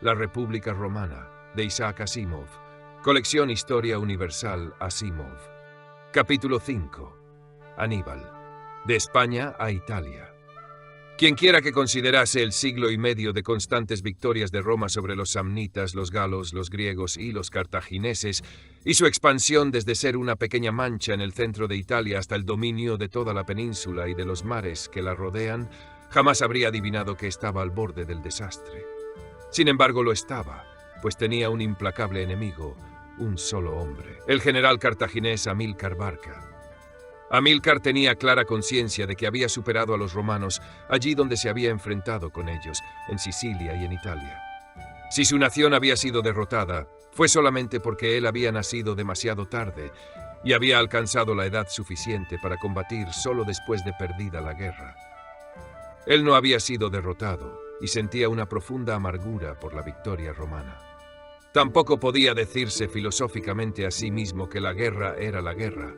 La República Romana, de Isaac Asimov. Colección Historia Universal Asimov. Capítulo 5. Aníbal. De España a Italia. Quienquiera que considerase el siglo y medio de constantes victorias de Roma sobre los samnitas, los galos, los griegos y los cartagineses, y su expansión desde ser una pequeña mancha en el centro de Italia hasta el dominio de toda la península y de los mares que la rodean, jamás habría adivinado que estaba al borde del desastre. Sin embargo, lo estaba, pues tenía un implacable enemigo, un solo hombre, el general cartaginés Amílcar Barca. Amílcar tenía clara conciencia de que había superado a los romanos allí donde se había enfrentado con ellos, en Sicilia y en Italia. Si su nación había sido derrotada, fue solamente porque él había nacido demasiado tarde y había alcanzado la edad suficiente para combatir solo después de perdida la guerra. Él no había sido derrotado y sentía una profunda amargura por la victoria romana. Tampoco podía decirse filosóficamente a sí mismo que la guerra era la guerra,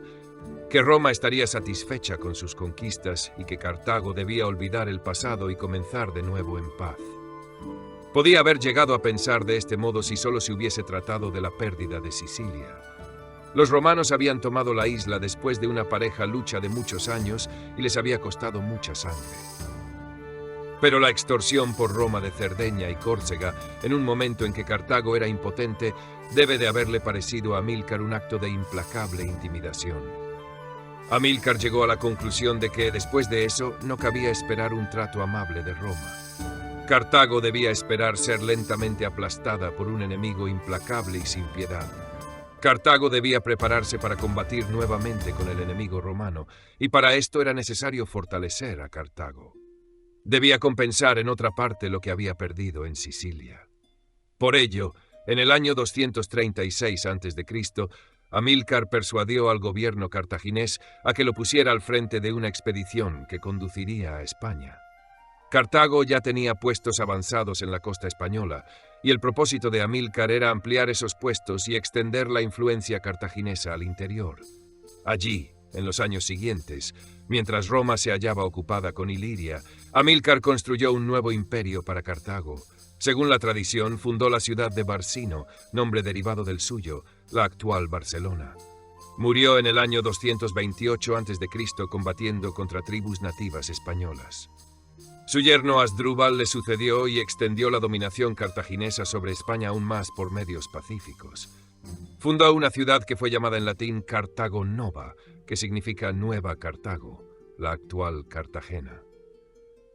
que Roma estaría satisfecha con sus conquistas y que Cartago debía olvidar el pasado y comenzar de nuevo en paz. Podía haber llegado a pensar de este modo si solo se hubiese tratado de la pérdida de Sicilia. Los romanos habían tomado la isla después de una pareja lucha de muchos años y les había costado mucha sangre. Pero la extorsión por Roma de Cerdeña y Córcega, en un momento en que Cartago era impotente, debe de haberle parecido a Amílcar un acto de implacable intimidación. Amílcar llegó a la conclusión de que, después de eso, no cabía esperar un trato amable de Roma. Cartago debía esperar ser lentamente aplastada por un enemigo implacable y sin piedad. Cartago debía prepararse para combatir nuevamente con el enemigo romano, y para esto era necesario fortalecer a Cartago. Debía compensar en otra parte lo que había perdido en Sicilia. Por ello, en el año 236 a.C., Amílcar persuadió al gobierno cartaginés a que lo pusiera al frente de una expedición que conduciría a España. Cartago ya tenía puestos avanzados en la costa española, y el propósito de Amílcar era ampliar esos puestos y extender la influencia cartaginesa al interior. Allí, en los años siguientes, mientras Roma se hallaba ocupada con Iliria, Amílcar construyó un nuevo imperio para Cartago. Según la tradición, fundó la ciudad de Barsino, nombre derivado del suyo, la actual Barcelona. Murió en el año 228 a.C. combatiendo contra tribus nativas españolas. Su yerno Asdrúbal le sucedió y extendió la dominación cartaginesa sobre España aún más por medios pacíficos. Fundó una ciudad que fue llamada en latín Cartago Nova, que significa Nueva Cartago, la actual Cartagena.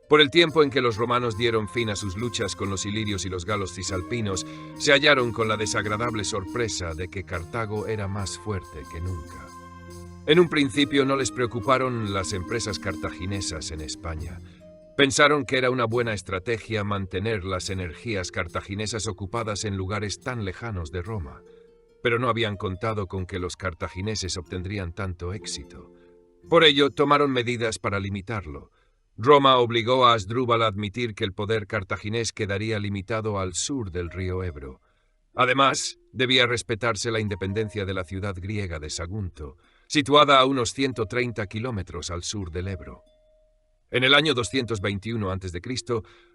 Por el tiempo en que los romanos dieron fin a sus luchas con los ilirios y los galos cisalpinos, se hallaron con la desagradable sorpresa de que Cartago era más fuerte que nunca. En un principio no les preocuparon las empresas cartaginesas en España. Pensaron que era una buena estrategia mantener las energías cartaginesas ocupadas en lugares tan lejanos de Roma, pero no habían contado con que los cartagineses obtendrían tanto éxito. Por ello, tomaron medidas para limitarlo. Roma obligó a Asdrúbal a admitir que el poder cartaginés quedaría limitado al sur del río Ebro. Además, debía respetarse la independencia de la ciudad griega de Sagunto, situada a unos 130 kilómetros al sur del Ebro. En el año 221 a.C.,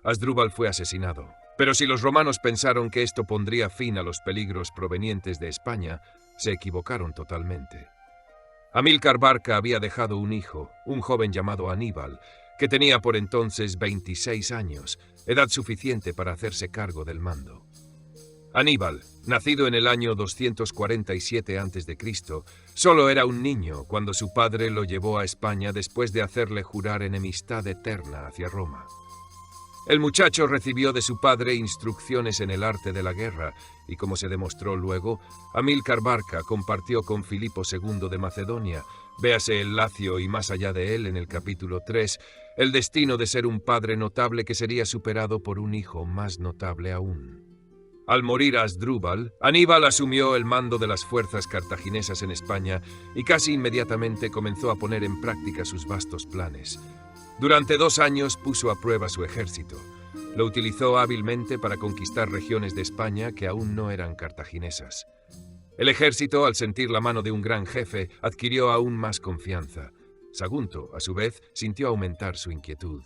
Asdrúbal fue asesinado. Pero si los romanos pensaron que esto pondría fin a los peligros provenientes de España, se equivocaron totalmente. Amílcar Barca había dejado un hijo, un joven llamado Aníbal, que tenía por entonces 26 años, edad suficiente para hacerse cargo del mando. Aníbal, nacido en el año 247 a.C., solo era un niño cuando su padre lo llevó a España después de hacerle jurar enemistad eterna hacia Roma. El muchacho recibió de su padre instrucciones en el arte de la guerra y, como se demostró luego, Amílcar Barca compartió con Filipo II de Macedonia, véase el Lacio y más allá de él en el capítulo 3, el destino de ser un padre notable que sería superado por un hijo más notable aún. Al morir Asdrúbal, Aníbal asumió el mando de las fuerzas cartaginesas en España y casi inmediatamente comenzó a poner en práctica sus vastos planes. Durante 2 años puso a prueba su ejército. Lo utilizó hábilmente para conquistar regiones de España que aún no eran cartaginesas. El ejército, al sentir la mano de un gran jefe, adquirió aún más confianza. Sagunto, a su vez, sintió aumentar su inquietud.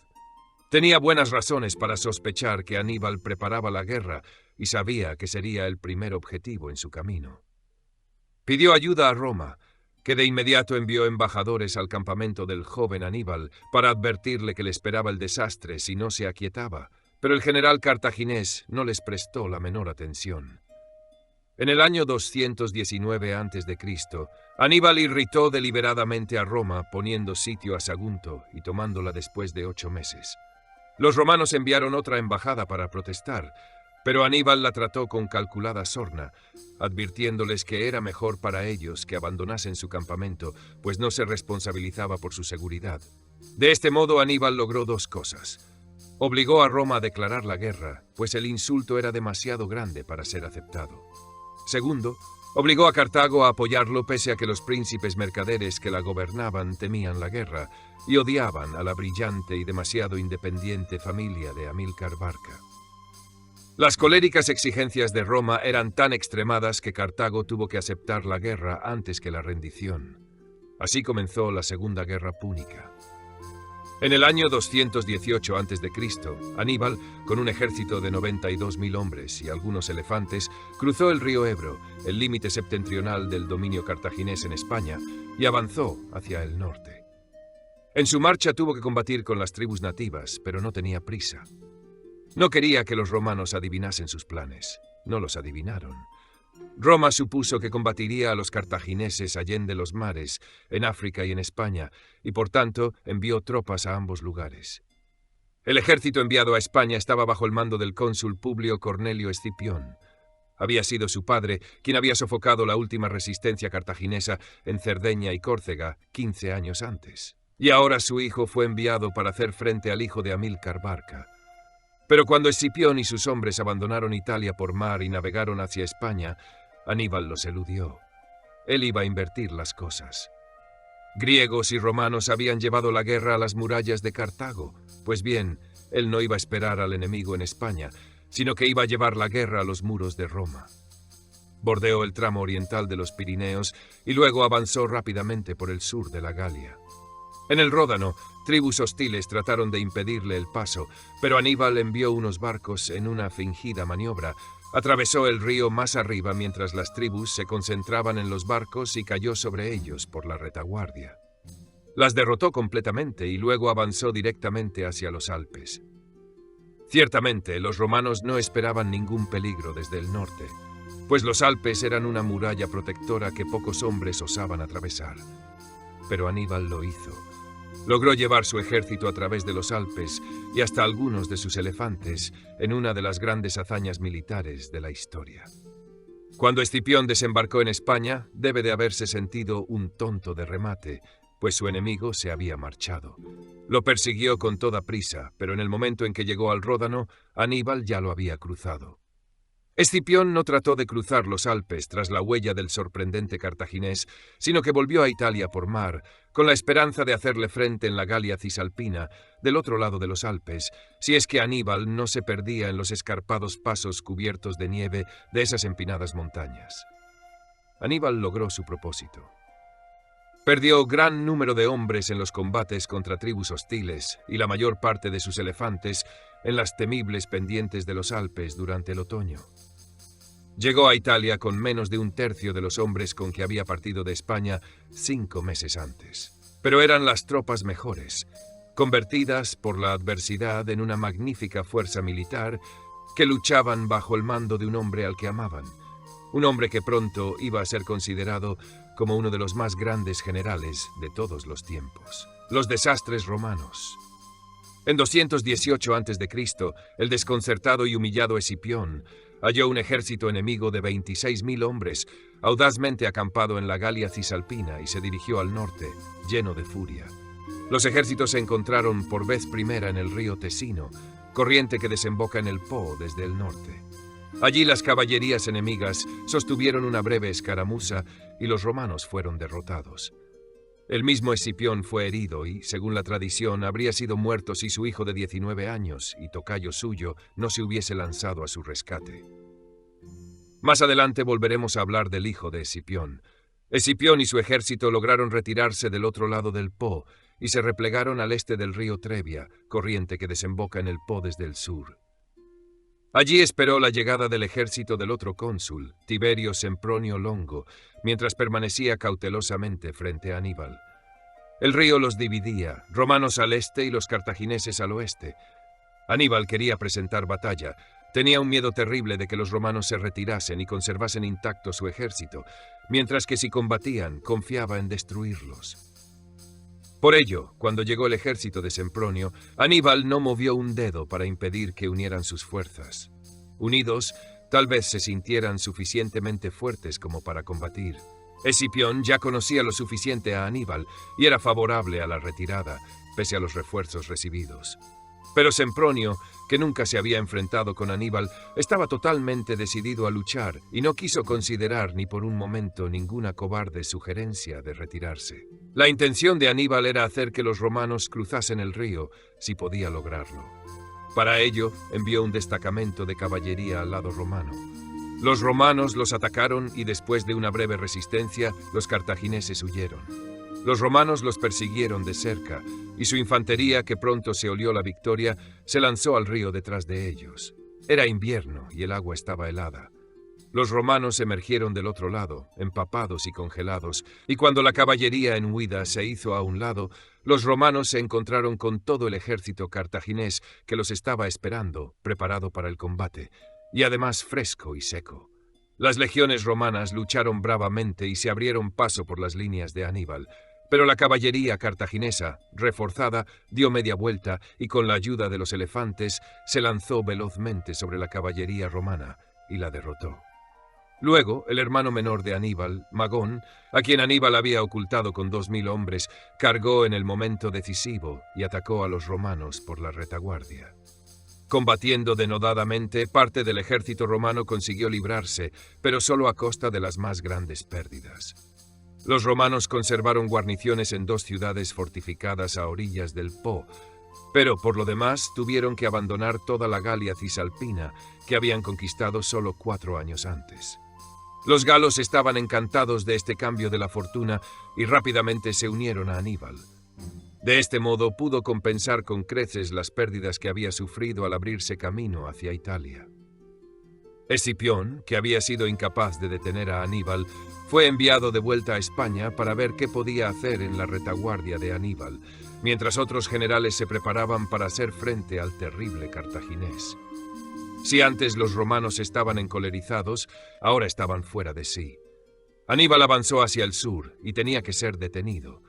Tenía buenas razones para sospechar que Aníbal preparaba la guerra, y sabía que sería el primer objetivo en su camino. Pidió ayuda a Roma, que de inmediato envió embajadores al campamento del joven Aníbal para advertirle que le esperaba el desastre si no se aquietaba, pero el general cartaginés no les prestó la menor atención. En el año 219 a.C., Aníbal irritó deliberadamente a Roma poniendo sitio a Sagunto y tomándola después de 8 meses. Los romanos enviaron otra embajada para protestar, pero Aníbal la trató con calculada sorna, advirtiéndoles que era mejor para ellos que abandonasen su campamento, pues no se responsabilizaba por su seguridad. De este modo Aníbal logró 2 cosas. Obligó a Roma a declarar la guerra, pues el insulto era demasiado grande para ser aceptado. Segundo, obligó a Cartago a apoyarlo pese a que los príncipes mercaderes que la gobernaban temían la guerra y odiaban a la brillante y demasiado independiente familia de Amílcar Barca. Las coléricas exigencias de Roma eran tan extremadas que Cartago tuvo que aceptar la guerra antes que la rendición. Así comenzó la Segunda Guerra Púnica. En el año 218 a.C., Aníbal, con un ejército de 92.000 hombres y algunos elefantes, cruzó el río Ebro, el límite septentrional del dominio cartaginés en España, y avanzó hacia el norte. En su marcha tuvo que combatir con las tribus nativas, pero no tenía prisa. No quería que los romanos adivinasen sus planes. No los adivinaron. Roma supuso que combatiría a los cartagineses allende los mares, en África y en España, y por tanto envió tropas a ambos lugares. El ejército enviado a España estaba bajo el mando del cónsul Publio Cornelio Escipión. Había sido su padre quien había sofocado la última resistencia cartaginesa en Cerdeña y Córcega 15 años antes. Y ahora su hijo fue enviado para hacer frente al hijo de Amílcar Barca. Pero cuando Escipión y sus hombres abandonaron Italia por mar y navegaron hacia España, Aníbal los eludió. Él iba a invertir las cosas. Griegos y romanos habían llevado la guerra a las murallas de Cartago. Pues bien, él no iba a esperar al enemigo en España, sino que iba a llevar la guerra a los muros de Roma. Bordeó el tramo oriental de los Pirineos y luego avanzó rápidamente por el sur de la Galia. En el Ródano, tribus hostiles trataron de impedirle el paso, pero Aníbal envió unos barcos en una fingida maniobra. Atravesó el río más arriba mientras las tribus se concentraban en los barcos y cayó sobre ellos por la retaguardia. Las derrotó completamente y luego avanzó directamente hacia los Alpes. Ciertamente, los romanos no esperaban ningún peligro desde el norte, pues los Alpes eran una muralla protectora que pocos hombres osaban atravesar. Pero Aníbal lo hizo. Logró llevar su ejército a través de los Alpes y hasta algunos de sus elefantes en una de las grandes hazañas militares de la historia. Cuando Escipión desembarcó en España, debe de haberse sentido un tonto de remate, pues su enemigo se había marchado. Lo persiguió con toda prisa, pero en el momento en que llegó al Ródano, Aníbal ya lo había cruzado. Escipión no trató de cruzar los Alpes tras la huella del sorprendente cartaginés, sino que volvió a Italia por mar, con la esperanza de hacerle frente en la Galia Cisalpina, del otro lado de los Alpes, si es que Aníbal no se perdía en los escarpados pasos cubiertos de nieve de esas empinadas montañas. Aníbal logró su propósito. Perdió gran número de hombres en los combates contra tribus hostiles y la mayor parte de sus elefantes en las temibles pendientes de los Alpes durante el otoño. Llegó a Italia con menos de un tercio de los hombres con que había partido de España 5 meses antes. Pero eran las tropas mejores, convertidas por la adversidad en una magnífica fuerza militar que luchaban bajo el mando de un hombre al que amaban, un hombre que pronto iba a ser considerado como uno de los más grandes generales de todos los tiempos: los desastres romanos. En 218 a.C., el desconcertado y humillado Escipión halló un ejército enemigo de 26.000 hombres, audazmente acampado en la Galia Cisalpina, y se dirigió al norte, lleno de furia. Los ejércitos se encontraron por vez primera en el río Tesino, corriente que desemboca en el Po desde el norte. Allí las caballerías enemigas sostuvieron una breve escaramuza y los romanos fueron derrotados. El mismo Escipión fue herido y, según la tradición, habría sido muerto si su hijo de 19 años y tocayo suyo no se hubiese lanzado a su rescate. Más adelante volveremos a hablar del hijo de Escipión. Escipión y su ejército lograron retirarse del otro lado del Po y se replegaron al este del río Trebia, corriente que desemboca en el Po desde el sur. Allí esperó la llegada del ejército del otro cónsul, Tiberio Sempronio Longo, mientras permanecía cautelosamente frente a Aníbal. El río los dividía, romanos al este y los cartagineses al oeste. Aníbal quería presentar batalla. Tenía un miedo terrible de que los romanos se retirasen y conservasen intacto su ejército, mientras que si combatían, confiaba en destruirlos. Por ello, cuando llegó el ejército de Sempronio, Aníbal no movió un dedo para impedir que unieran sus fuerzas. Unidos, tal vez se sintieran suficientemente fuertes como para combatir. Escipión ya conocía lo suficiente a Aníbal y era favorable a la retirada, pese a los refuerzos recibidos. Pero Sempronio, que nunca se había enfrentado con Aníbal, estaba totalmente decidido a luchar y no quiso considerar ni por un momento ninguna cobarde sugerencia de retirarse. La intención de Aníbal era hacer que los romanos cruzasen el río, si podía lograrlo. Para ello, envió un destacamento de caballería al lado romano. Los romanos los atacaron y después de una breve resistencia, los cartagineses huyeron. Los romanos los persiguieron de cerca, y su infantería, que pronto se olió la victoria, se lanzó al río detrás de ellos. Era invierno y el agua estaba helada. Los romanos emergieron del otro lado, empapados y congelados, y cuando la caballería en huida se hizo a un lado, los romanos se encontraron con todo el ejército cartaginés que los estaba esperando, preparado para el combate, y además fresco y seco. Las legiones romanas lucharon bravamente y se abrieron paso por las líneas de Aníbal, pero la caballería cartaginesa, reforzada, dio media vuelta y con la ayuda de los elefantes se lanzó velozmente sobre la caballería romana y la derrotó. Luego, el hermano menor de Aníbal, Magón, a quien Aníbal había ocultado con 2000 hombres, cargó en el momento decisivo y atacó a los romanos por la retaguardia. Combatiendo denodadamente, parte del ejército romano consiguió librarse, pero solo a costa de las más grandes pérdidas. Los romanos conservaron guarniciones en 2 ciudades fortificadas a orillas del Po, pero por lo demás tuvieron que abandonar toda la Galia cisalpina, que habían conquistado solo 4 años antes. Los galos estaban encantados de este cambio de la fortuna y rápidamente se unieron a Aníbal. De este modo pudo compensar con creces las pérdidas que había sufrido al abrirse camino hacia Italia. Escipión, que había sido incapaz de detener a Aníbal, fue enviado de vuelta a España para ver qué podía hacer en la retaguardia de Aníbal, mientras otros generales se preparaban para hacer frente al terrible cartaginés. Si antes los romanos estaban encolerizados, ahora estaban fuera de sí. Aníbal avanzó hacia el sur y tenía que ser detenido.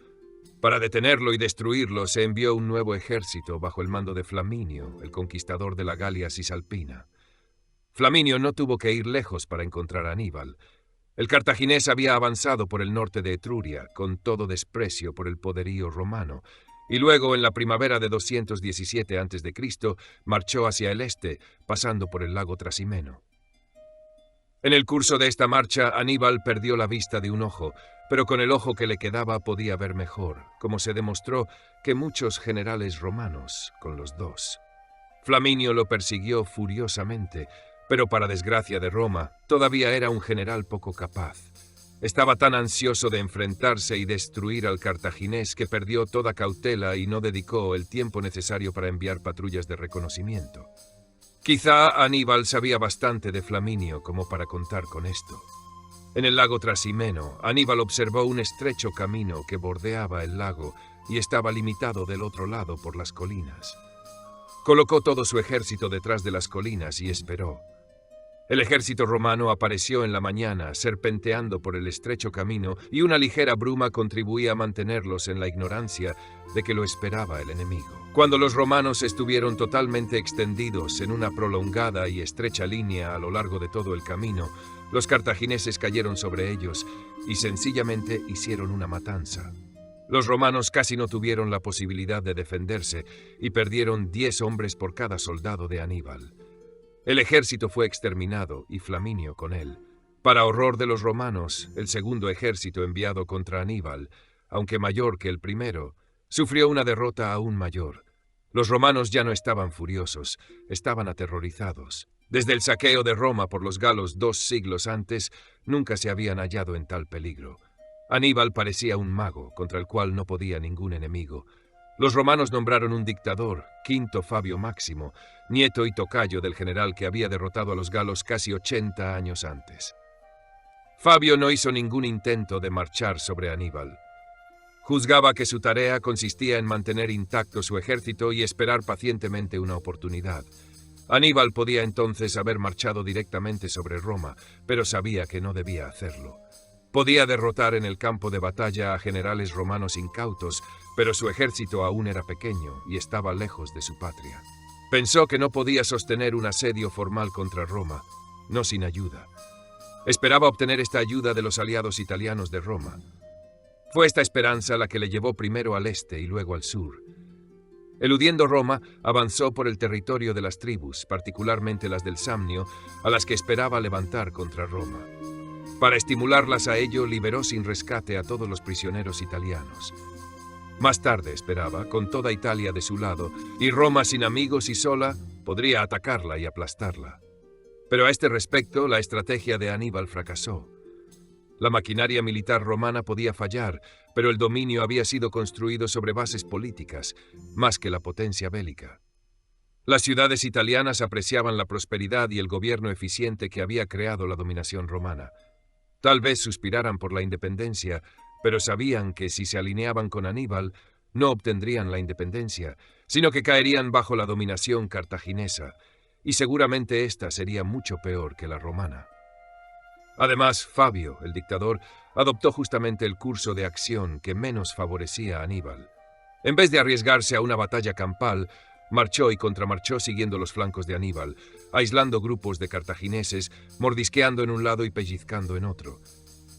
Para detenerlo y destruirlo se envió un nuevo ejército bajo el mando de Flaminio, el conquistador de la Galia cisalpina. Flaminio no tuvo que ir lejos para encontrar a Aníbal. El cartaginés había avanzado por el norte de Etruria, con todo desprecio por el poderío romano, y luego, en la primavera de 217 a.C., marchó hacia el este, pasando por el lago Trasimeno. En el curso de esta marcha, Aníbal perdió la vista de un ojo, pero con el ojo que le quedaba podía ver mejor, como se demostró que muchos generales romanos con los 2. Flaminio lo persiguió furiosamente, pero para desgracia de Roma, todavía era un general poco capaz. Estaba tan ansioso de enfrentarse y destruir al cartaginés que perdió toda cautela y no dedicó el tiempo necesario para enviar patrullas de reconocimiento. Quizá Aníbal sabía bastante de Flaminio como para contar con esto. En el lago Trasimeno, Aníbal observó un estrecho camino que bordeaba el lago y estaba limitado del otro lado por las colinas. Colocó todo su ejército detrás de las colinas y esperó. El ejército romano apareció en la mañana, serpenteando por el estrecho camino, y una ligera bruma contribuía a mantenerlos en la ignorancia de que lo esperaba el enemigo. Cuando los romanos estuvieron totalmente extendidos en una prolongada y estrecha línea a lo largo de todo el camino, los cartagineses cayeron sobre ellos y sencillamente hicieron una matanza. Los romanos casi no tuvieron la posibilidad de defenderse y perdieron 10 hombres por cada soldado de Aníbal. El ejército fue exterminado y Flaminio con él. Para horror de los romanos, el segundo ejército enviado contra Aníbal, aunque mayor que el primero, sufrió una derrota aún mayor. Los romanos ya no estaban furiosos, estaban aterrorizados. Desde el saqueo de Roma por los galos 2 siglos antes, nunca se habían hallado en tal peligro. Aníbal parecía un mago contra el cual no podía ningún enemigo. Los romanos nombraron un dictador, Quinto Fabio Máximo, nieto y tocayo del general que había derrotado a los galos casi 80 años antes. Fabio no hizo ningún intento de marchar sobre Aníbal. Juzgaba que su tarea consistía en mantener intacto su ejército y esperar pacientemente una oportunidad. Aníbal podía entonces haber marchado directamente sobre Roma, pero sabía que no debía hacerlo. Podía derrotar en el campo de batalla a generales romanos incautos, pero su ejército aún era pequeño y estaba lejos de su patria. Pensó que no podía sostener un asedio formal contra Roma, no sin ayuda. Esperaba obtener esta ayuda de los aliados italianos de Roma. Fue esta esperanza la que le llevó primero al este y luego al sur. Eludiendo Roma, avanzó por el territorio de las tribus, particularmente las del Samnio, a las que esperaba levantar contra Roma. Para estimularlas a ello, liberó sin rescate a todos los prisioneros italianos. Más tarde, esperaba, con toda Italia de su lado, y Roma sin amigos y sola, podría atacarla y aplastarla. Pero a este respecto, la estrategia de Aníbal fracasó. La maquinaria militar romana podía fallar, pero el dominio había sido construido sobre bases políticas, más que la potencia bélica. Las ciudades italianas apreciaban la prosperidad y el gobierno eficiente que había creado la dominación romana. Tal vez suspiraran por la independencia, pero sabían que si se alineaban con Aníbal, no obtendrían la independencia, sino que caerían bajo la dominación cartaginesa, y seguramente esta sería mucho peor que la romana. Además, Fabio, el dictador, adoptó justamente el curso de acción que menos favorecía a Aníbal. En vez de arriesgarse a una batalla campal, marchó y contramarchó siguiendo los flancos de Aníbal, aislando grupos de cartagineses, mordisqueando en un lado y pellizcando en otro.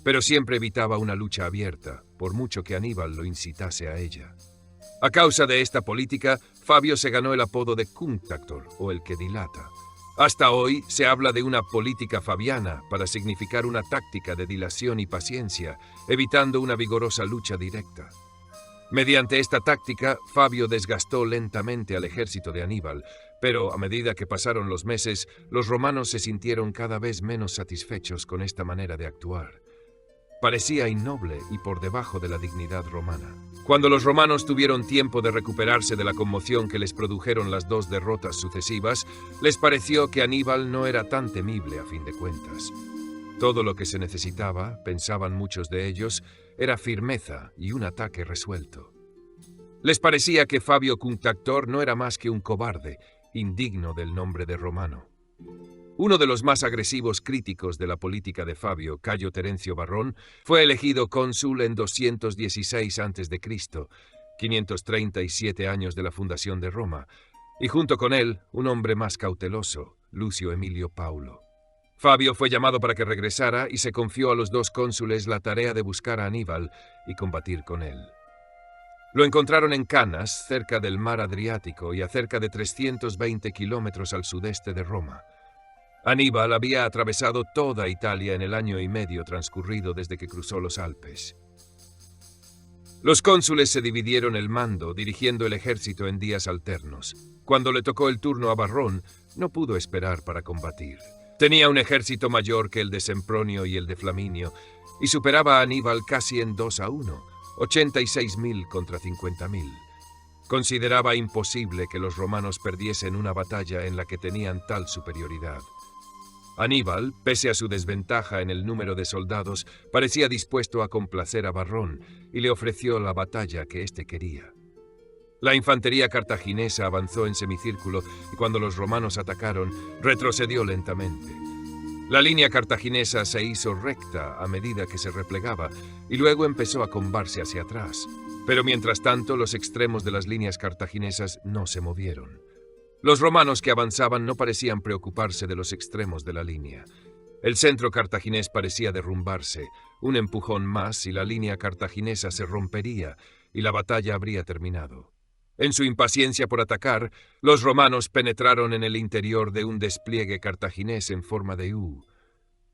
Pero siempre evitaba una lucha abierta, por mucho que Aníbal lo incitase a ella. A causa de esta política, Fabio se ganó el apodo de Cunctator, o el que dilata. Hasta hoy se habla de una política fabiana para significar una táctica de dilación y paciencia, evitando una vigorosa lucha directa. Mediante esta táctica, Fabio desgastó lentamente al ejército de Aníbal, pero a medida que pasaron los meses, los romanos se sintieron cada vez menos satisfechos con esta manera de actuar. Parecía innoble y por debajo de la dignidad romana. Cuando los romanos tuvieron tiempo de recuperarse de la conmoción que les produjeron las dos derrotas sucesivas, les pareció que Aníbal no era tan temible a fin de cuentas. Todo lo que se necesitaba, pensaban muchos de ellos, era firmeza y un ataque resuelto. Les parecía que Fabio Cunctator no era más que un cobarde, indigno del nombre de romano. Uno de los más agresivos críticos de la política de Fabio, Cayo Terencio Varrón, fue elegido cónsul en 216 a.C., 537 años de la fundación de Roma, y junto con él, un hombre más cauteloso, Lucio Emilio Paulo. Fabio fue llamado para que regresara y se confió a los dos cónsules la tarea de buscar a Aníbal y combatir con él. Lo encontraron en Canas, cerca del mar Adriático y a cerca de 320 kilómetros al sudeste de Roma. Aníbal había atravesado toda Italia en el año y medio transcurrido desde que cruzó los Alpes. Los cónsules se dividieron el mando, dirigiendo el ejército en días alternos. Cuando le tocó el turno a Varrón, no pudo esperar para combatir. Tenía un ejército mayor que el de Sempronio y el de Flaminio, y superaba a Aníbal casi en 2-1, 86.000 contra 50.000. Consideraba imposible que los romanos perdiesen una batalla en la que tenían tal superioridad. Aníbal, pese a su desventaja en el número de soldados, parecía dispuesto a complacer a Varrón y le ofreció la batalla que éste quería. La infantería cartaginesa avanzó en semicírculo y cuando los romanos atacaron, retrocedió lentamente. La línea cartaginesa se hizo recta a medida que se replegaba y luego empezó a combarse hacia atrás. Pero mientras tanto, los extremos de las líneas cartaginesas no se movieron. Los romanos que avanzaban no parecían preocuparse de los extremos de la línea. El centro cartaginés parecía derrumbarse. Un empujón más y la línea cartaginesa se rompería y la batalla habría terminado. En su impaciencia por atacar, los romanos penetraron en el interior de un despliegue cartaginés en forma de U.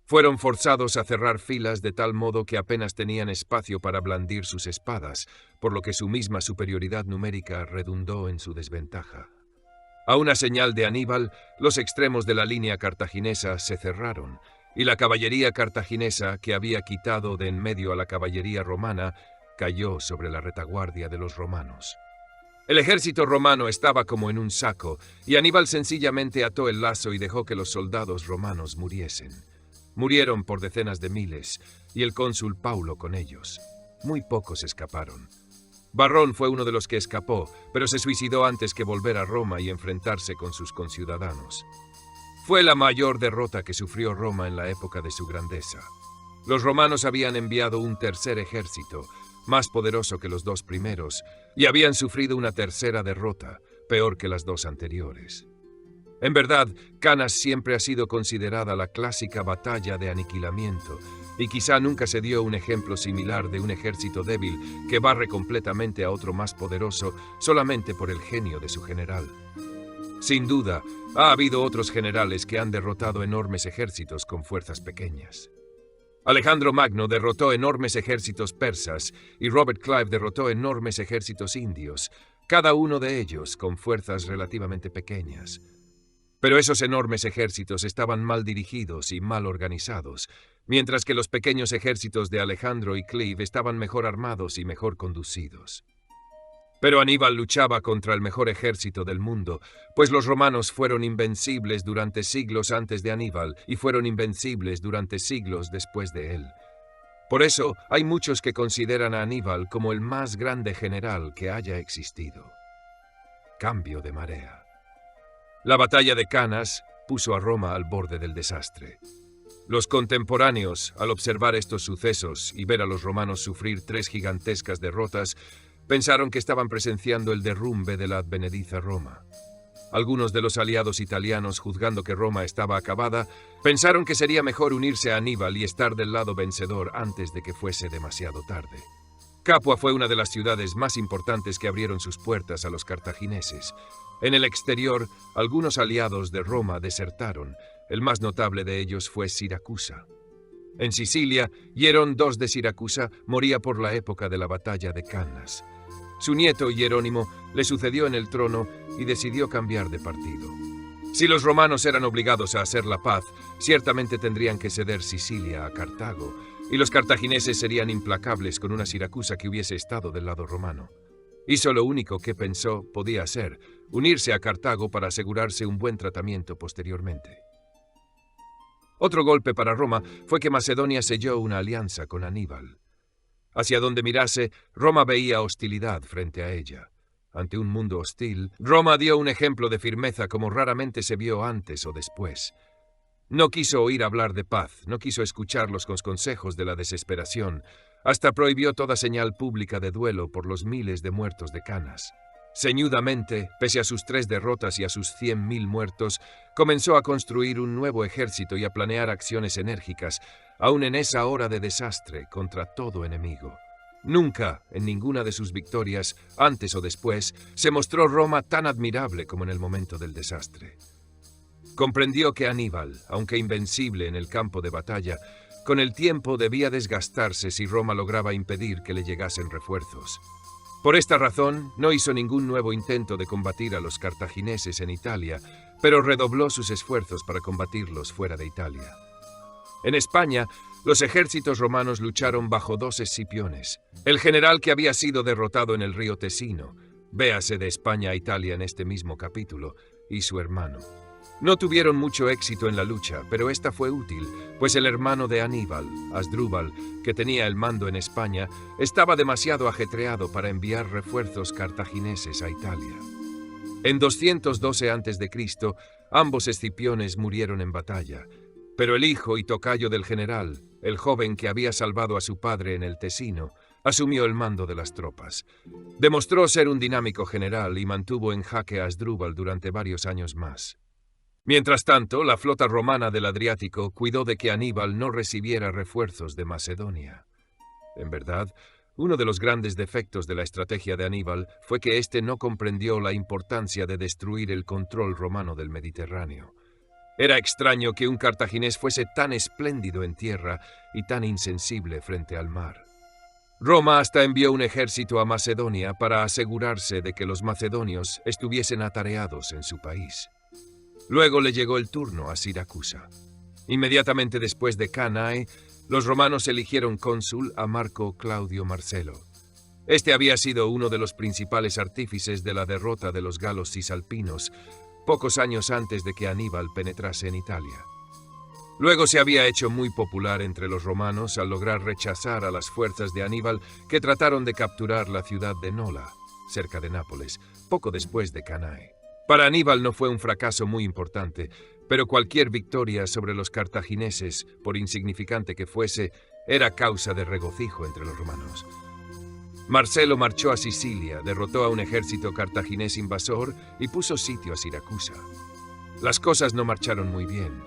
Fueron forzados a cerrar filas de tal modo que apenas tenían espacio para blandir sus espadas, por lo que su misma superioridad numérica redundó en su desventaja. A una señal de Aníbal, los extremos de la línea cartaginesa se cerraron, y la caballería cartaginesa, que había quitado de en medio a la caballería romana, cayó sobre la retaguardia de los romanos. El ejército romano estaba como en un saco, y Aníbal sencillamente ató el lazo y dejó que los soldados romanos muriesen. Murieron por decenas de miles, y el cónsul Paulo con ellos. Muy pocos escaparon. Varrón fue uno de los que escapó, pero se suicidó antes que volver a Roma y enfrentarse con sus conciudadanos. Fue la mayor derrota que sufrió Roma en la época de su grandeza. Los romanos habían enviado un tercer ejército, más poderoso que los dos primeros, y habían sufrido una tercera derrota, peor que las dos anteriores. En verdad, Canas siempre ha sido considerada la clásica batalla de aniquilamiento, y quizá nunca se dio un ejemplo similar de un ejército débil que barre completamente a otro más poderoso solamente por el genio de su general. Sin duda, ha habido otros generales que han derrotado enormes ejércitos con fuerzas pequeñas. Alejandro Magno derrotó enormes ejércitos persas y Robert Clive derrotó enormes ejércitos indios, cada uno de ellos con fuerzas relativamente pequeñas. Pero esos enormes ejércitos estaban mal dirigidos y mal organizados, mientras que los pequeños ejércitos de Alejandro y Clive estaban mejor armados y mejor conducidos. Pero Aníbal luchaba contra el mejor ejército del mundo, pues los romanos fueron invencibles durante siglos antes de Aníbal y fueron invencibles durante siglos después de él. Por eso, hay muchos que consideran a Aníbal como el más grande general que haya existido. Cambio de marea. La batalla de Canas puso a Roma al borde del desastre. Los contemporáneos, al observar estos sucesos y ver a los romanos sufrir 3 gigantescas derrotas, pensaron que estaban presenciando el derrumbe de la advenediza Roma. Algunos de los aliados italianos, juzgando que Roma estaba acabada, pensaron que sería mejor unirse a Aníbal y estar del lado vencedor antes de que fuese demasiado tarde. Capua fue una de las ciudades más importantes que abrieron sus puertas a los cartagineses. En el exterior, algunos aliados de Roma desertaron. El más notable de ellos fue Siracusa. En Sicilia, Hierón II de Siracusa moría por la época de la batalla de Canas. Su nieto Hierónimo le sucedió en el trono y decidió cambiar de partido. Si los romanos eran obligados a hacer la paz, ciertamente tendrían que ceder Sicilia a Cartago, y los cartagineses serían implacables con una Siracusa que hubiese estado del lado romano. Hizo lo único que pensó podía hacer, unirse a Cartago para asegurarse un buen tratamiento posteriormente. Otro golpe para Roma fue que Macedonia selló una alianza con Aníbal. Hacia donde mirase, Roma veía hostilidad frente a ella. Ante un mundo hostil, Roma dio un ejemplo de firmeza como raramente se vio antes o después. No quiso oír hablar de paz, no quiso escuchar los consejos de la desesperación, hasta prohibió toda señal pública de duelo por los miles de muertos de Canas. Ceñudamente, pese a sus 3 derrotas y a sus 100.000 muertos, comenzó a construir un nuevo ejército y a planear acciones enérgicas, aun en esa hora de desastre, contra todo enemigo. Nunca, en ninguna de sus victorias, antes o después, se mostró Roma tan admirable como en el momento del desastre. Comprendió que Aníbal, aunque invencible en el campo de batalla, con el tiempo debía desgastarse si Roma lograba impedir que le llegasen refuerzos. Por esta razón, no hizo ningún nuevo intento de combatir a los cartagineses en Italia, pero redobló sus esfuerzos para combatirlos fuera de Italia. En España, los ejércitos romanos lucharon bajo 2 Escipiones, el general que había sido derrotado en el río Tesino, véase de España a Italia en este mismo capítulo, y su hermano. No tuvieron mucho éxito en la lucha, pero esta fue útil, pues el hermano de Aníbal, Asdrúbal, que tenía el mando en España, estaba demasiado ajetreado para enviar refuerzos cartagineses a Italia. En 212 a.C., ambos Escipiones murieron en batalla, pero el hijo y tocayo del general, el joven que había salvado a su padre en el Tesino, asumió el mando de las tropas. Demostró ser un dinámico general y mantuvo en jaque a Asdrúbal durante varios años más. Mientras tanto, la flota romana del Adriático cuidó de que Aníbal no recibiera refuerzos de Macedonia. En verdad, uno de los grandes defectos de la estrategia de Aníbal fue que éste no comprendió la importancia de destruir el control romano del Mediterráneo. Era extraño que un cartaginés fuese tan espléndido en tierra y tan insensible frente al mar. Roma hasta envió un ejército a Macedonia para asegurarse de que los macedonios estuviesen atareados en su país. Luego le llegó el turno a Siracusa. Inmediatamente después de Cannae, los romanos eligieron cónsul a Marco Claudio Marcelo. Este había sido uno de los principales artífices de la derrota de los galos cisalpinos, pocos años antes de que Aníbal penetrase en Italia. Luego se había hecho muy popular entre los romanos al lograr rechazar a las fuerzas de Aníbal que trataron de capturar la ciudad de Nola, cerca de Nápoles, poco después de Cannae. Para Aníbal no fue un fracaso muy importante, pero cualquier victoria sobre los cartagineses, por insignificante que fuese, era causa de regocijo entre los romanos. Marcelo marchó a Sicilia, derrotó a un ejército cartaginés invasor y puso sitio a Siracusa. Las cosas no marcharon muy bien.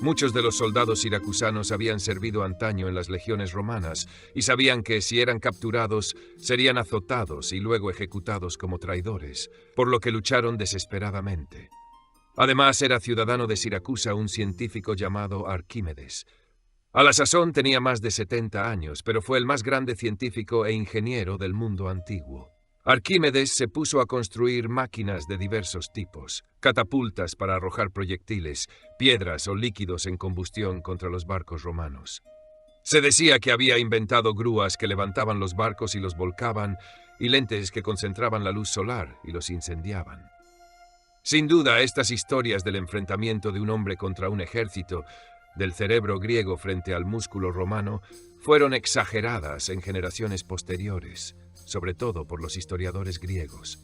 Muchos de los soldados siracusanos habían servido antaño en las legiones romanas y sabían que si eran capturados serían azotados y luego ejecutados como traidores, por lo que lucharon desesperadamente. Además, era ciudadano de Siracusa un científico llamado Arquímedes. A la sazón tenía más de 70 años, pero fue el más grande científico e ingeniero del mundo antiguo. Arquímedes se puso a construir máquinas de diversos tipos, catapultas para arrojar proyectiles, piedras o líquidos en combustión contra los barcos romanos. Se decía que había inventado grúas que levantaban los barcos y los volcaban, y lentes que concentraban la luz solar y los incendiaban. Sin duda, estas historias del enfrentamiento de un hombre contra un ejército, del cerebro griego frente al músculo romano, fueron exageradas en generaciones posteriores, sobre todo por los historiadores griegos.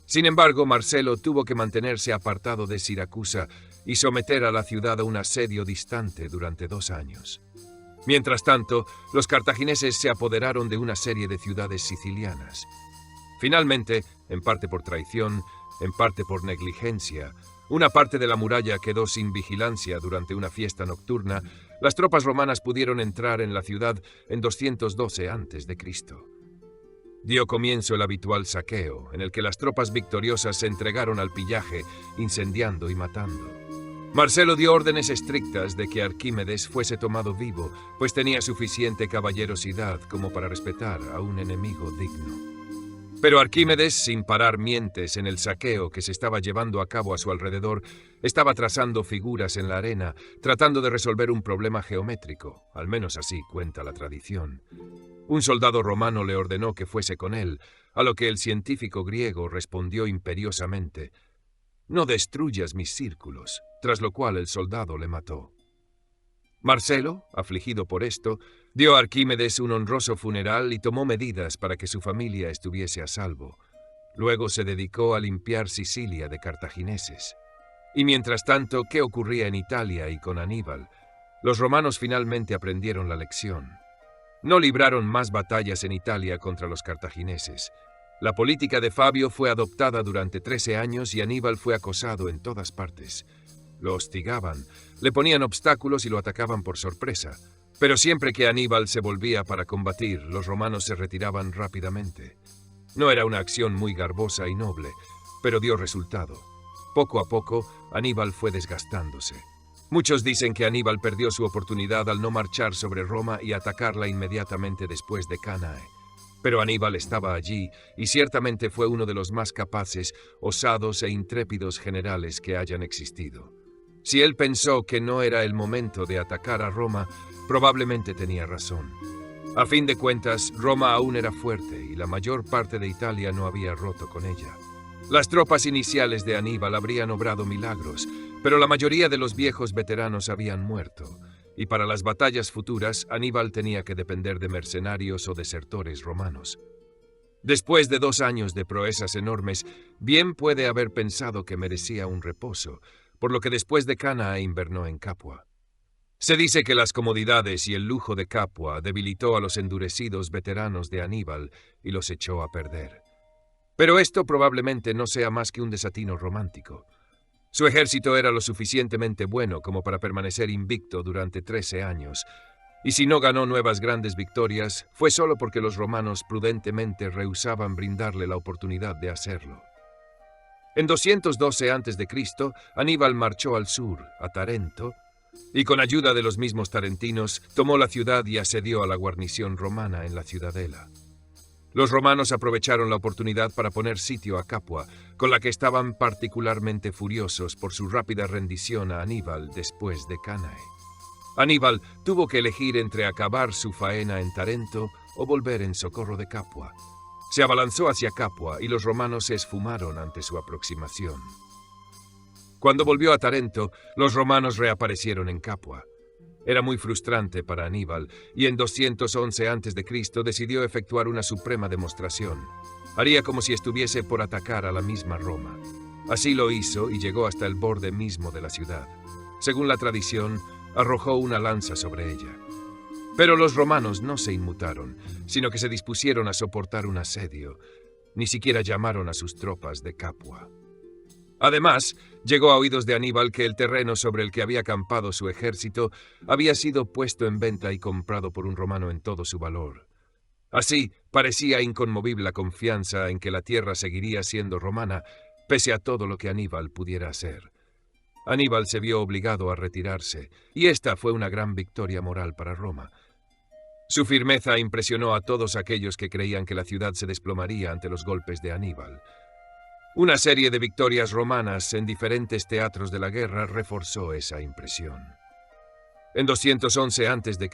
Sin embargo, Marcelo tuvo que mantenerse apartado de Siracusa y someter a la ciudad a un asedio distante durante 2 años. Mientras tanto, los cartagineses se apoderaron de una serie de ciudades sicilianas. Finalmente, en parte por traición, en parte por negligencia, una parte de la muralla quedó sin vigilancia durante una fiesta nocturna. Las tropas romanas pudieron entrar en la ciudad en 212 a.C. Dio comienzo el habitual saqueo, en el que las tropas victoriosas se entregaron al pillaje, incendiando y matando. Marcelo dio órdenes estrictas de que Arquímedes fuese tomado vivo, pues tenía suficiente caballerosidad como para respetar a un enemigo digno. Pero Arquímedes, sin parar mientes en el saqueo que se estaba llevando a cabo a su alrededor, estaba trazando figuras en la arena, tratando de resolver un problema geométrico, al menos así cuenta la tradición. Un soldado romano le ordenó que fuese con él, a lo que el científico griego respondió imperiosamente: «No destruyas mis círculos», tras lo cual el soldado le mató. Marcelo, afligido por esto, dio a Arquímedes un honroso funeral y tomó medidas para que su familia estuviese a salvo. Luego se dedicó a limpiar Sicilia de cartagineses. Y mientras tanto, ¿qué ocurría en Italia y con Aníbal? Los romanos finalmente aprendieron la lección. No libraron más batallas en Italia contra los cartagineses. La política de Fabio fue adoptada durante 13 años y Aníbal fue acosado en todas partes. Lo hostigaban, le ponían obstáculos y lo atacaban por sorpresa. Pero siempre que Aníbal se volvía para combatir, los romanos se retiraban rápidamente. No era una acción muy garbosa y noble, pero dio resultado. Poco a poco, Aníbal fue desgastándose. Muchos dicen que Aníbal perdió su oportunidad al no marchar sobre Roma y atacarla inmediatamente después de Cannae. Pero Aníbal estaba allí y ciertamente fue uno de los más capaces, osados e intrépidos generales que hayan existido. Si él pensó que no era el momento de atacar a Roma, probablemente tenía razón. A fin de cuentas, Roma aún era fuerte y la mayor parte de Italia no había roto con ella. Las tropas iniciales de Aníbal habrían obrado milagros, pero la mayoría de los viejos veteranos habían muerto, y para las batallas futuras Aníbal tenía que depender de mercenarios o desertores romanos. Después de 2 años de proezas enormes, bien puede haber pensado que merecía un reposo, por lo que después de Cannae invernó en Capua. Se dice que las comodidades y el lujo de Capua debilitó a los endurecidos veteranos de Aníbal y los echó a perder. Pero esto probablemente no sea más que un desatino romántico. Su ejército era lo suficientemente bueno como para permanecer invicto durante 13 años, y si no ganó nuevas grandes victorias, fue solo porque los romanos prudentemente rehusaban brindarle la oportunidad de hacerlo. En 212 a.C., Aníbal marchó al sur, a Tarento, y con ayuda de los mismos tarentinos, tomó la ciudad y asedió a la guarnición romana en la ciudadela. Los romanos aprovecharon la oportunidad para poner sitio a Capua, con la que estaban particularmente furiosos por su rápida rendición a Aníbal después de Cannae. Aníbal tuvo que elegir entre acabar su faena en Tarento o volver en socorro de Capua. Se abalanzó hacia Capua y los romanos se esfumaron ante su aproximación. Cuando volvió a Tarento, los romanos reaparecieron en Capua. Era muy frustrante para Aníbal y en 211 a.C. decidió efectuar una suprema demostración. Haría como si estuviese por atacar a la misma Roma. Así lo hizo y llegó hasta el borde mismo de la ciudad. Según la tradición, arrojó una lanza sobre ella. Pero los romanos no se inmutaron, sino que se dispusieron a soportar un asedio. Ni siquiera llamaron a sus tropas de Capua. Además, llegó a oídos de Aníbal que el terreno sobre el que había acampado su ejército había sido puesto en venta y comprado por un romano en todo su valor. Así, parecía inconmovible la confianza en que la tierra seguiría siendo romana, pese a todo lo que Aníbal pudiera hacer. Aníbal se vio obligado a retirarse, y esta fue una gran victoria moral para Roma. Su firmeza impresionó a todos aquellos que creían que la ciudad se desplomaría ante los golpes de Aníbal. Una serie de victorias romanas en diferentes teatros de la guerra reforzó esa impresión. En 211 a.C.,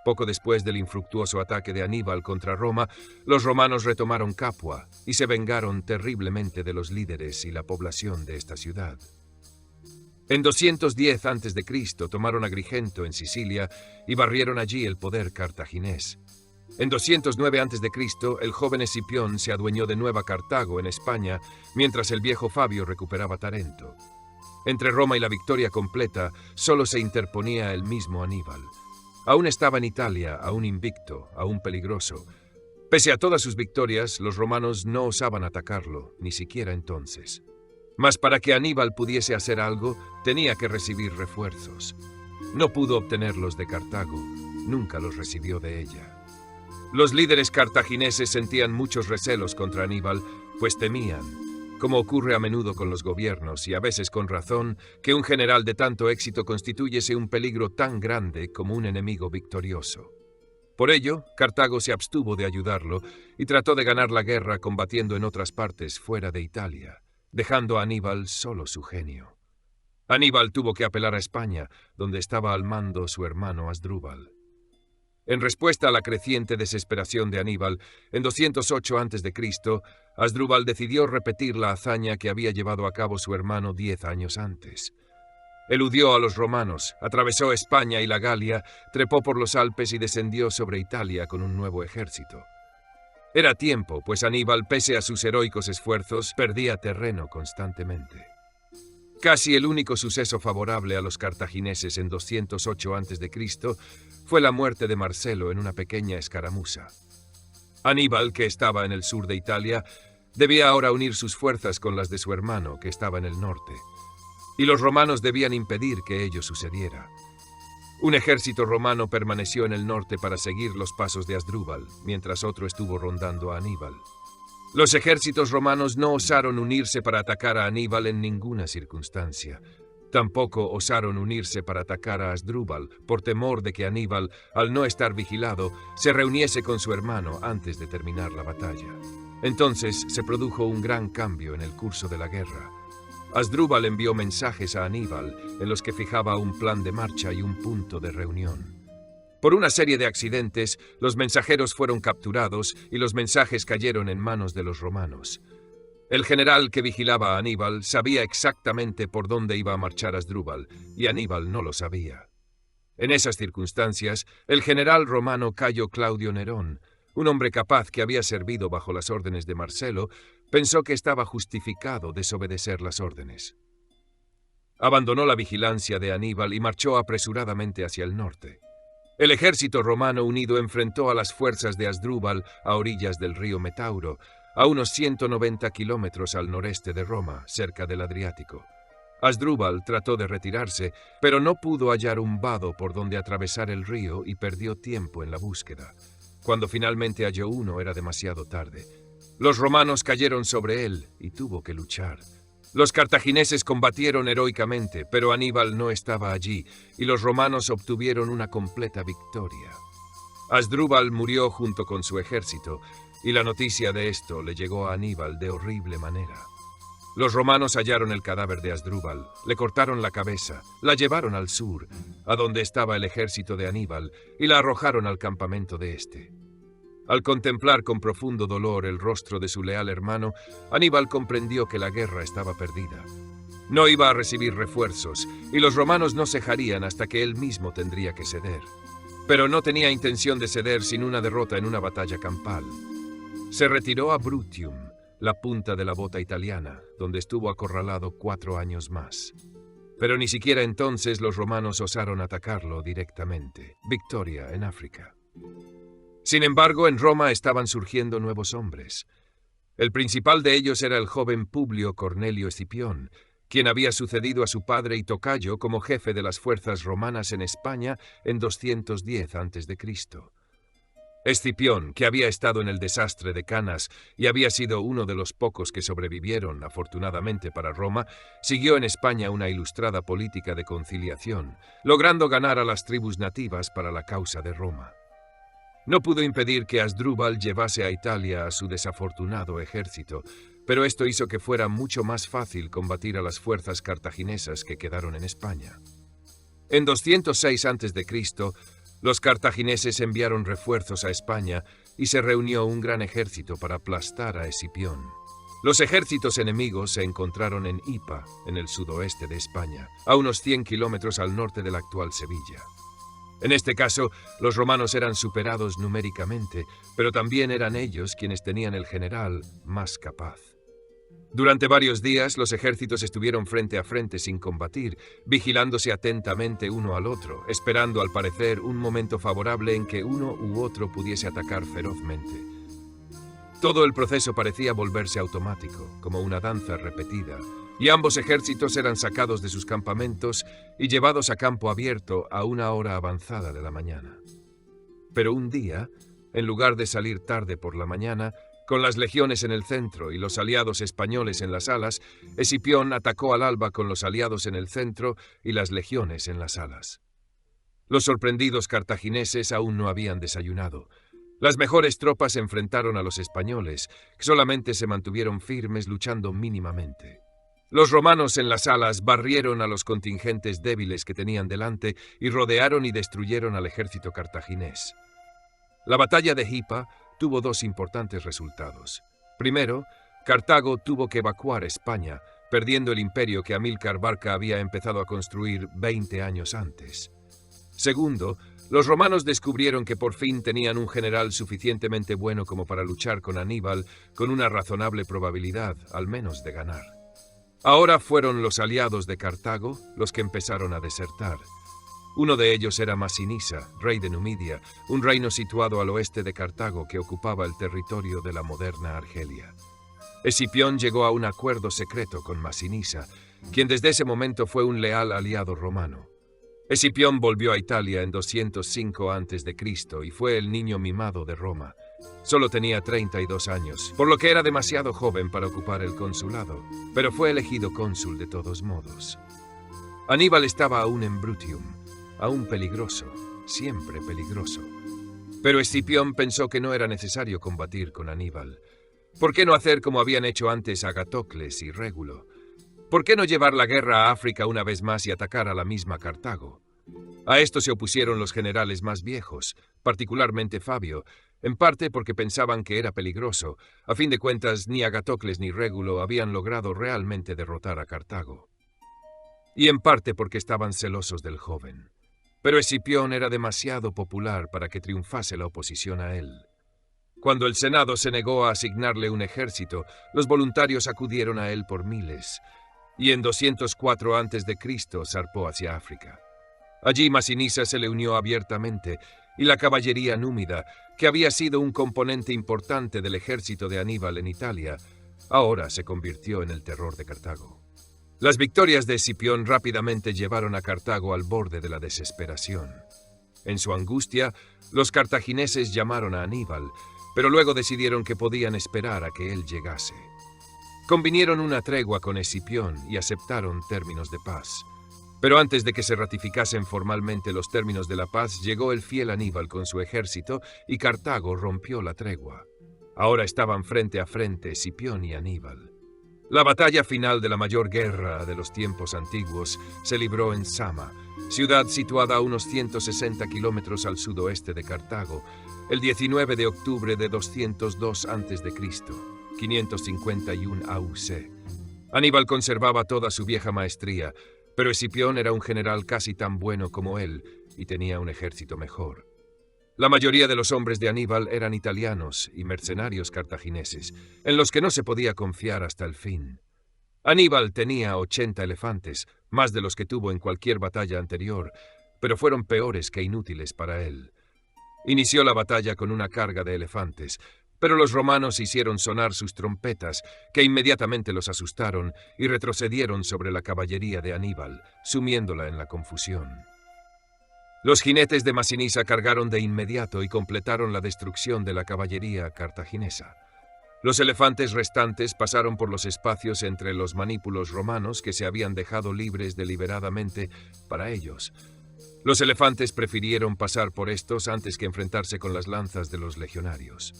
poco después del infructuoso ataque de Aníbal contra Roma, los romanos retomaron Capua y se vengaron terriblemente de los líderes y la población de esta ciudad. En 210 a.C. tomaron Agrigento en Sicilia y barrieron allí el poder cartaginés. En 209 a.C., el joven Escipión se adueñó de Nueva Cartago en España, mientras el viejo Fabio recuperaba Tarento. Entre Roma y la victoria completa, solo se interponía el mismo Aníbal. Aún estaba en Italia, aún invicto, aún peligroso. Pese a todas sus victorias, los romanos no osaban atacarlo, ni siquiera entonces. Mas para que Aníbal pudiese hacer algo, tenía que recibir refuerzos. No pudo obtenerlos de Cartago, nunca los recibió de ella. Los líderes cartagineses sentían muchos recelos contra Aníbal, pues temían, como ocurre a menudo con los gobiernos, y a veces con razón, que un general de tanto éxito constituyese un peligro tan grande como un enemigo victorioso. Por ello, Cartago se abstuvo de ayudarlo y trató de ganar la guerra combatiendo en otras partes fuera de Italia, dejando a Aníbal solo su genio. Aníbal tuvo que apelar a España, donde estaba al mando su hermano Asdrúbal. En respuesta a la creciente desesperación de Aníbal, en 208 a.C., Asdrúbal decidió repetir la hazaña que había llevado a cabo su hermano 10 años antes. Eludió a los romanos, atravesó España y la Galia, trepó por los Alpes y descendió sobre Italia con un nuevo ejército. Era tiempo, pues Aníbal, pese a sus heroicos esfuerzos, perdía terreno constantemente. Casi el único suceso favorable a los cartagineses en 208 a.C. fue la muerte de Marcelo en una pequeña escaramuza. Aníbal, que estaba en el sur de Italia, debía ahora unir sus fuerzas con las de su hermano, que estaba en el norte, y los romanos debían impedir que ello sucediera. Un ejército romano permaneció en el norte para seguir los pasos de Asdrúbal, mientras otro estuvo rondando a Aníbal. Los ejércitos romanos no osaron unirse para atacar a Aníbal en ninguna circunstancia. Tampoco osaron unirse para atacar a Asdrúbal, por temor de que Aníbal, al no estar vigilado, se reuniese con su hermano antes de terminar la batalla. Entonces se produjo un gran cambio en el curso de la guerra. Asdrúbal envió mensajes a Aníbal, en los que fijaba un plan de marcha y un punto de reunión. Por una serie de accidentes, los mensajeros fueron capturados y los mensajes cayeron en manos de los romanos. El general que vigilaba a Aníbal sabía exactamente por dónde iba a marchar Asdrúbal, y Aníbal no lo sabía. En esas circunstancias, el general romano Cayo Claudio Nerón, un hombre capaz que había servido bajo las órdenes de Marcelo, pensó que estaba justificado desobedecer las órdenes. Abandonó la vigilancia de Aníbal y marchó apresuradamente hacia el norte. El ejército romano unido enfrentó a las fuerzas de Asdrúbal a orillas del río Metauro, a unos 190 kilómetros al noreste de Roma, cerca del Adriático. Asdrúbal trató de retirarse, pero no pudo hallar un vado por donde atravesar el río y perdió tiempo en la búsqueda. Cuando finalmente halló uno, era demasiado tarde. Los romanos cayeron sobre él y tuvo que luchar. Los cartagineses combatieron heroicamente, pero Aníbal no estaba allí, y los romanos obtuvieron una completa victoria. Asdrúbal murió junto con su ejército, y la noticia de esto le llegó a Aníbal de horrible manera. Los romanos hallaron el cadáver de Asdrúbal, le cortaron la cabeza, la llevaron al sur, a donde estaba el ejército de Aníbal, y la arrojaron al campamento de éste. Al contemplar con profundo dolor el rostro de su leal hermano, Aníbal comprendió que la guerra estaba perdida. No iba a recibir refuerzos, y los romanos no cejarían hasta que él mismo tendría que ceder. Pero no tenía intención de ceder sin una derrota en una batalla campal. Se retiró a Brutium, la punta de la bota italiana, donde estuvo acorralado 4 años más. Pero ni siquiera entonces los romanos osaron atacarlo directamente. Victoria en África. Sin embargo, en Roma estaban surgiendo nuevos hombres. El principal de ellos era el joven Publio Cornelio Escipión, quien había sucedido a su padre y tocayo como jefe de las fuerzas romanas en España en 210 a.C. Escipión, que había estado en el desastre de Canas y había sido uno de los pocos que sobrevivieron, afortunadamente para Roma, siguió en España una ilustrada política de conciliación, logrando ganar a las tribus nativas para la causa de Roma. No pudo impedir que Asdrúbal llevase a Italia a su desafortunado ejército, pero esto hizo que fuera mucho más fácil combatir a las fuerzas cartaginesas que quedaron en España. En 206 a.C., los cartagineses enviaron refuerzos a España y se reunió un gran ejército para aplastar a Escipión. Los ejércitos enemigos se encontraron en Hipa, en el sudoeste de España, a unos 100 kilómetros al norte de la actual Sevilla. En este caso, los romanos eran superados numéricamente, pero también eran ellos quienes tenían el general más capaz. Durante varios días, los ejércitos estuvieron frente a frente sin combatir, vigilándose atentamente uno al otro, esperando al parecer un momento favorable en que uno u otro pudiese atacar ferozmente. Todo el proceso parecía volverse automático, como una danza repetida, y ambos ejércitos eran sacados de sus campamentos y llevados a campo abierto a una hora avanzada de la mañana. Pero un día, en lugar de salir tarde por la mañana, con las legiones en el centro y los aliados españoles en las alas, Escipión atacó al alba con los aliados en el centro y las legiones en las alas. Los sorprendidos cartagineses aún no habían desayunado. Las mejores tropas enfrentaron a los españoles, que solamente se mantuvieron firmes luchando mínimamente. Los romanos en las alas barrieron a los contingentes débiles que tenían delante y rodearon y destruyeron al ejército cartaginés. La batalla de Hipa tuvo 2 importantes resultados. Primero, Cartago tuvo que evacuar España, perdiendo el imperio que Amílcar Barca había empezado a construir 20 años antes. Segundo, los romanos descubrieron que por fin tenían un general suficientemente bueno como para luchar con Aníbal con una razonable probabilidad, al menos, de ganar. Ahora fueron los aliados de Cartago los que empezaron a desertar. Uno de ellos era Masinisa, rey de Numidia, un reino situado al oeste de Cartago que ocupaba el territorio de la moderna Argelia. Escipión llegó a un acuerdo secreto con Masinisa, quien desde ese momento fue un leal aliado romano. Escipión volvió a Italia en 205 a.C. y fue el niño mimado de Roma. Solo tenía 32 años, por lo que era demasiado joven para ocupar el consulado, pero fue elegido cónsul de todos modos. Aníbal estaba aún en Brutium, aún peligroso, siempre peligroso. Pero Escipión pensó que no era necesario combatir con Aníbal. ¿Por qué no hacer como habían hecho antes Agatocles y Régulo? ¿Por qué no llevar la guerra a África una vez más y atacar a la misma Cartago? A esto se opusieron los generales más viejos, particularmente Fabio, en parte porque pensaban que era peligroso. A fin de cuentas, ni Agatocles ni Régulo habían logrado realmente derrotar a Cartago. Y en parte porque estaban celosos del joven. Pero Escipión era demasiado popular para que triunfase la oposición a él. Cuando el Senado se negó a asignarle un ejército, los voluntarios acudieron a él por miles, y en 204 a.C. zarpó hacia África. Allí Masinisa se le unió abiertamente, y la caballería númida, que había sido un componente importante del ejército de Aníbal en Italia, ahora se convirtió en el terror de Cartago. Las victorias de Escipión rápidamente llevaron a Cartago al borde de la desesperación. En su angustia, los cartagineses llamaron a Aníbal, pero luego decidieron que podían esperar a que él llegase. Convinieron una tregua con Escipión y aceptaron términos de paz. Pero antes de que se ratificasen formalmente los términos de la paz, llegó el fiel Aníbal con su ejército y Cartago rompió la tregua. Ahora estaban frente a frente Escipión y Aníbal. La batalla final de la mayor guerra de los tiempos antiguos se libró en Sama, ciudad situada a unos 160 kilómetros al sudoeste de Cartago, el 19 de octubre de 202 a.C., 551 AUC. Aníbal conservaba toda su vieja maestría, pero Escipión era un general casi tan bueno como él y tenía un ejército mejor. La mayoría de los hombres de Aníbal eran italianos y mercenarios cartagineses, en los que no se podía confiar hasta el fin. Aníbal tenía 80 elefantes, más de los que tuvo en cualquier batalla anterior, pero fueron peores que inútiles para él. Inició la batalla con una carga de elefantes, pero los romanos hicieron sonar sus trompetas, que inmediatamente los asustaron y retrocedieron sobre la caballería de Aníbal, sumiéndola en la confusión. Los jinetes de Masinisa cargaron de inmediato y completaron la destrucción de la caballería cartaginesa. Los elefantes restantes pasaron por los espacios entre los manípulos romanos que se habían dejado libres deliberadamente para ellos. Los elefantes prefirieron pasar por estos antes que enfrentarse con las lanzas de los legionarios.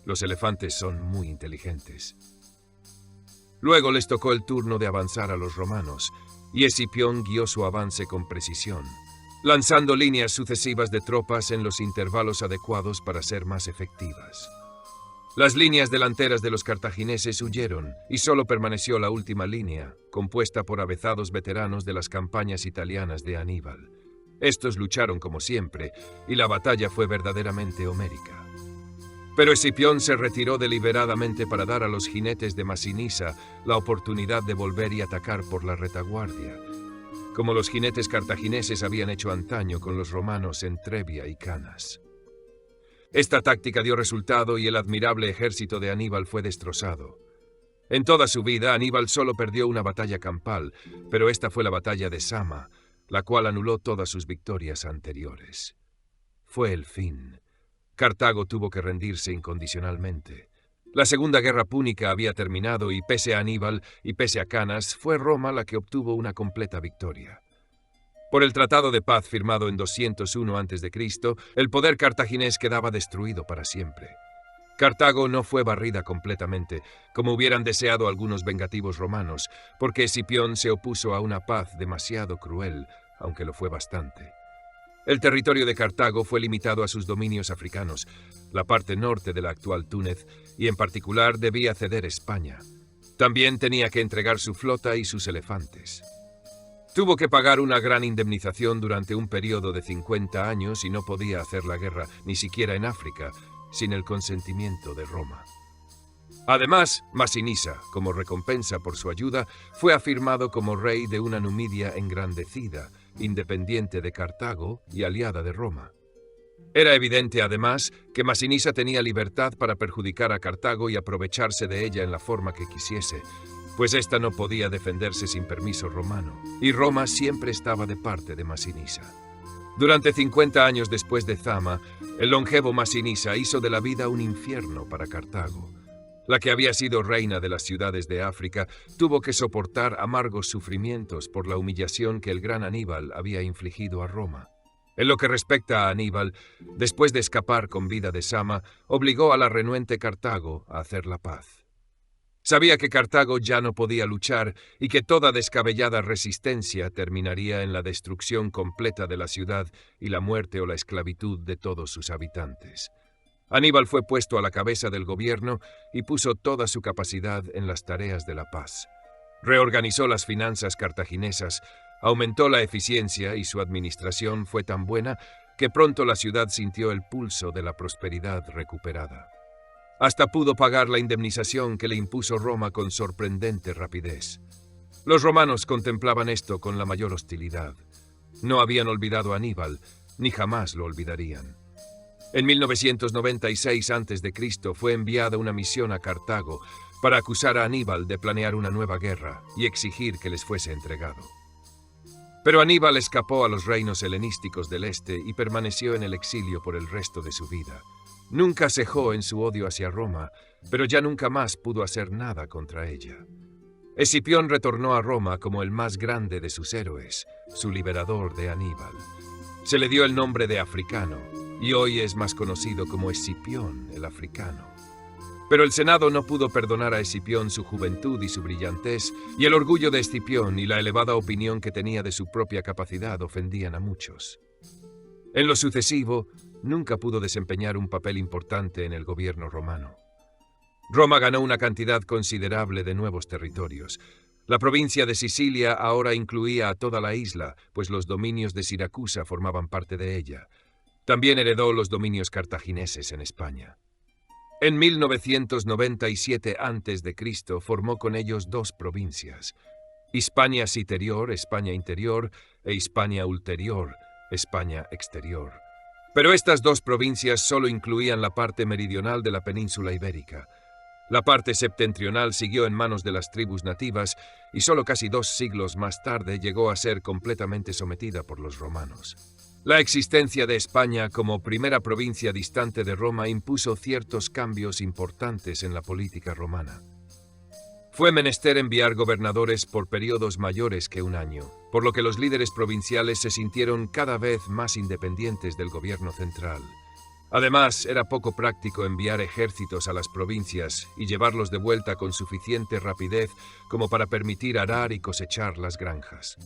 Los elefantes son muy inteligentes. Luego les tocó el turno de avanzar a los romanos, y Escipión guió su avance con precisión, lanzando líneas sucesivas de tropas en los intervalos adecuados para ser más efectivas. Las líneas delanteras de los cartagineses huyeron y solo permaneció la última línea, compuesta por avezados veteranos de las campañas italianas de Aníbal. Estos lucharon como siempre, y la batalla fue verdaderamente homérica. Pero Escipión se retiró deliberadamente para dar a los jinetes de Masinisa la oportunidad de volver y atacar por la retaguardia, como los jinetes cartagineses habían hecho antaño con los romanos en Trebia y Canas. Esta táctica dio resultado y el admirable ejército de Aníbal fue destrozado. En toda su vida, Aníbal solo perdió una batalla campal, pero esta fue la batalla de Sama, la cual anuló todas sus victorias anteriores. Fue el fin. Cartago tuvo que rendirse incondicionalmente. La Segunda Guerra Púnica había terminado y pese a Aníbal y pese a Canas, fue Roma la que obtuvo una completa victoria. Por el Tratado de Paz firmado en 201 a.C., el poder cartaginés quedaba destruido para siempre. Cartago no fue barrida completamente, como hubieran deseado algunos vengativos romanos, porque Escipión se opuso a una paz demasiado cruel, aunque lo fue bastante. El territorio de Cartago fue limitado a sus dominios africanos, la parte norte de la actual Túnez, y en particular debía ceder España. También tenía que entregar su flota y sus elefantes. Tuvo que pagar una gran indemnización durante un periodo de 50 años y no podía hacer la guerra, ni siquiera en África, sin el consentimiento de Roma. Además, Masinisa, como recompensa por su ayuda, fue afirmado como rey de una Numidia engrandecida, independiente de Cartago y aliada de Roma. Era evidente, además, que Masinisa tenía libertad para perjudicar a Cartago y aprovecharse de ella en la forma que quisiese, pues ésta no podía defenderse sin permiso romano, y Roma siempre estaba de parte de Masinisa. Durante 50 años después de Zama, el longevo Masinisa hizo de la vida un infierno para Cartago. La que había sido reina de las ciudades de África tuvo que soportar amargos sufrimientos por la humillación que el gran Aníbal había infligido a Roma. En lo que respecta a Aníbal, después de escapar con vida de Sama, obligó a la renuente Cartago a hacer la paz. Sabía que Cartago ya no podía luchar y que toda descabellada resistencia terminaría en la destrucción completa de la ciudad y la muerte o la esclavitud de todos sus habitantes. Aníbal fue puesto a la cabeza del gobierno y puso toda su capacidad en las tareas de la paz. Reorganizó las finanzas cartaginesas, aumentó la eficiencia y su administración fue tan buena que pronto la ciudad sintió el pulso de la prosperidad recuperada. Hasta pudo pagar la indemnización que le impuso Roma con sorprendente rapidez. Los romanos contemplaban esto con la mayor hostilidad. No habían olvidado a Aníbal, ni jamás lo olvidarían. En 1996 a.C. fue enviada una misión a Cartago para acusar a Aníbal de planear una nueva guerra y exigir que les fuese entregado. Pero Aníbal escapó a los reinos helenísticos del este y permaneció en el exilio por el resto de su vida. Nunca cejó en su odio hacia Roma, pero ya nunca más pudo hacer nada contra ella. Escipión retornó a Roma como el más grande de sus héroes, su liberador de Aníbal. Se le dio el nombre de africano, y hoy es más conocido como Escipión el Africano. Pero el Senado no pudo perdonar a Escipión su juventud y su brillantez, y el orgullo de Escipión y la elevada opinión que tenía de su propia capacidad ofendían a muchos. En lo sucesivo, nunca pudo desempeñar un papel importante en el gobierno romano. Roma ganó una cantidad considerable de nuevos territorios. La provincia de Sicilia ahora incluía a toda la isla, pues los dominios de Siracusa formaban parte de ella. También heredó los dominios cartagineses en España. En 1997 a.C. formó con ellos dos provincias: Hispania Citerior, España Interior, e Hispania Ulterior, España Exterior. Pero estas dos provincias solo incluían la parte meridional de la península ibérica. La parte septentrional siguió en manos de las tribus nativas y solo casi 2 siglos más tarde llegó a ser completamente sometida por los romanos. La existencia de España como primera provincia distante de Roma impuso ciertos cambios importantes en la política romana. Fue menester enviar gobernadores por periodos mayores que un año, por lo que los líderes provinciales se sintieron cada vez más independientes del gobierno central. Además, era poco práctico enviar ejércitos a las provincias y llevarlos de vuelta con suficiente rapidez como para permitir arar y cosechar las granjas.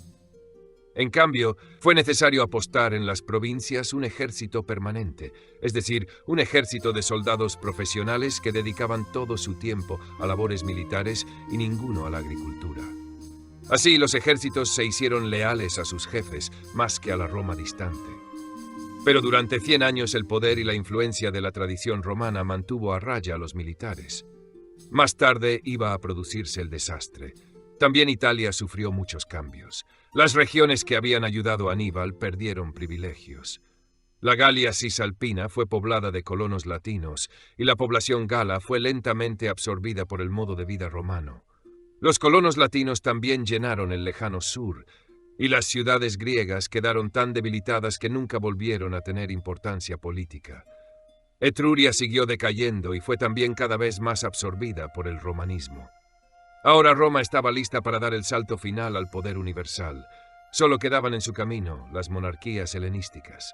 En cambio, fue necesario apostar en las provincias un ejército permanente, es decir, un ejército de soldados profesionales que dedicaban todo su tiempo a labores militares y ninguno a la agricultura. Así, los ejércitos se hicieron leales a sus jefes más que a la Roma distante. Pero durante 100 años el poder y la influencia de la tradición romana mantuvo a raya a los militares. Más tarde iba a producirse el desastre. También Italia sufrió muchos cambios. Las regiones que habían ayudado a Aníbal perdieron privilegios. La Galia cisalpina fue poblada de colonos latinos y la población gala fue lentamente absorbida por el modo de vida romano. Los colonos latinos también llenaron el lejano sur, y las ciudades griegas quedaron tan debilitadas que nunca volvieron a tener importancia política. Etruria siguió decayendo y fue también cada vez más absorbida por el romanismo. Ahora Roma estaba lista para dar el salto final al poder universal. Solo quedaban en su camino las monarquías helenísticas.